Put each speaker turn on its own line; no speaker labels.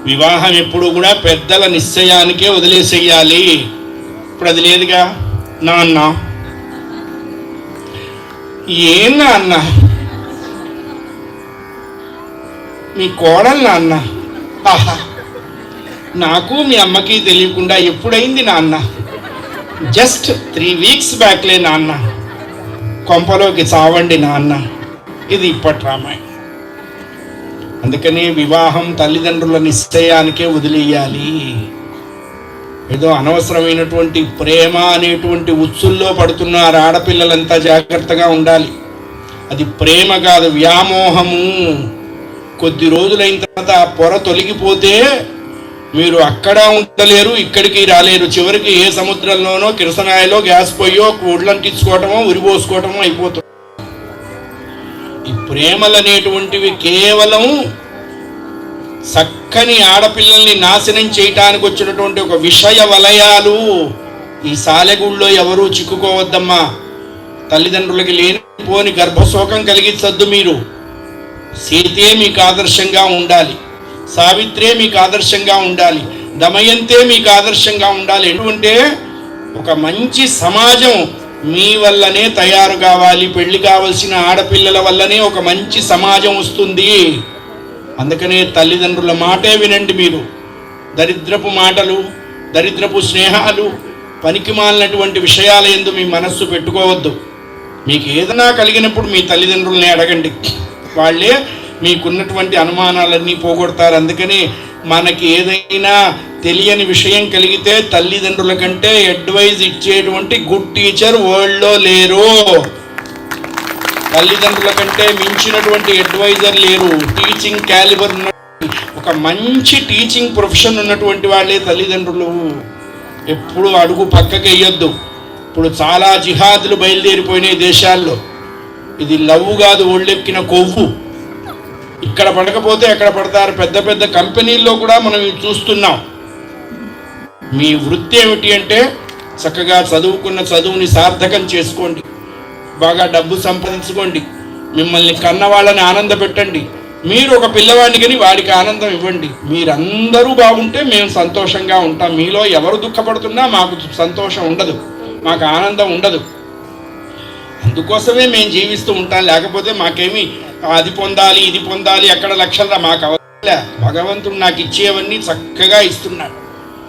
వివాహం ఎప్పుడు కూడా పెద్దల నిశ్చయానికే వదిలేసేయాలి. ఇప్పుడు అది లేదుగా. నాన్న ఏం నాన్న, మీ కోడలు నాన్న, ఆహా నాకు మీ అమ్మకి తెలియకుండా ఎప్పుడైంది నాన్న, జస్ట్ 3 weeks బ్యాక్లే నాన్న, కొంపలోకి చావండి నాన్న. ఇది ఇప్పటి రామాయణం. అందుకని వివాహం తల్లిదండ్రుల నిశ్చయానికే వదిలేయాలి. ఏదో అనవసరమైనటువంటి ప్రేమ అనేటువంటి ఉచ్చుల్లో పడుతున్నారు ఆడపిల్లలంతా. జాగ్రత్తగా ఉండాలి. అది ప్రేమ కాదు, వ్యామోహము. కొద్ది రోజులైన తర్వాత ఆ పొర తొలగిపోతే మీరు అక్కడ ఉండలేరు, ఇక్కడికి రాలేరు. చివరికి ఏ సముద్రంలోనో కిరసనాయలో గ్యాస్ పొయ్యో ఉడ్లంటించుకోవటమో ఉరిపోసుకోవటమో అయిపోతుంది. ఈ ప్రేమలు అనేటువంటివి కేవలం చక్కని ఆడపిల్లల్ని నాశనం చేయటానికి వచ్చినటువంటి ఒక విషయ వలయాలు. ఈ సాలెగుళ్ళో ఎవరూ చిక్కుకోవద్దమ్మా. తల్లిదండ్రులకి లేనిపోని గర్భశోకం కలిగించద్దు. మీరు సీతే మీకు ఆదర్శంగా ఉండాలి, సావిత్రే మీకు ఆదర్శంగా ఉండాలి, దమయంతే మీకు ఆదర్శంగా ఉండాలి. ఎందుకంటే ఒక మంచి సమాజం మీ వల్లనే తయారు కావాలి. పెళ్లి కావలసిన ఆడపిల్లల వల్లనే ఒక మంచి సమాజం వస్తుంది. అందుకనే తల్లిదండ్రుల మాటే వినండి. మీరు దరిద్రపు మాటలు, దరిద్రపు స్నేహాలు, పనికిమాలినటువంటి విషయాల యందు మీ మనస్సు పెట్టుకోవద్దు. మీకు ఏదైనా కలిగినప్పుడు మీ తల్లిదండ్రులని అడగండి. వాళ్ళే మీకున్నటువంటి అనుమానాలన్నీ పోగొడతారు. అందుకని మనకి ఏదైనా తెలియని విషయం కలిగితే తల్లిదండ్రుల కంటే అడ్వైజ్ ఇచ్చేటువంటి గుడ్ టీచర్ వరల్డ్లో లేరు. తల్లిదండ్రుల కంటే మించినటువంటి అడ్వైజర్ లేరు. టీచింగ్ క్యాలిబర్ ఒక మంచి టీచింగ్ ప్రొఫెషన్ ఉన్నటువంటి వాళ్ళే తల్లిదండ్రులు. ఎప్పుడు అడుగు పక్కకి వేయొద్దు. ఇప్పుడు చాలా జిహాదులు బయలుదేరిపోయినాయి దేశాల్లో. ఇది లవ్ కాదు, ఒళ్ళెక్కిన కొవ్వు. ఇక్కడ పడకపోతే ఎక్కడ పడతారు. పెద్ద పెద్ద కంపెనీల్లో కూడా మనం చూస్తున్నాం. మీ వృత్తి ఏమిటి అంటే చక్కగా చదువుకున్న చదువుని సార్థకం చేసుకోండి, బాగా డబ్బు సంపాదించుకోండి, మిమ్మల్ని కన్న వాళ్ళని ఆనంద పెట్టండి. మీరు ఒక పిల్లవాడిని కానీ వాడికి ఆనందం ఇవ్వండి. మీరందరూ బాగుంటే మేము సంతోషంగా ఉంటాం. మీలో ఎవరు దుఃఖపడుతున్నా మాకు సంతోషం ఉండదు, మాకు ఆనందం ఉండదు. అందుకోసమే మేము జీవిస్తూ ఉంటాం. లేకపోతే మాకేమి అది పొందాలి ఇది పొందాలి ఎక్కడ లక్షల మాకు అవసరం. భగవంతుడు నాకు ఇచ్చేవన్నీ చక్కగా ఇస్తున్నాడు.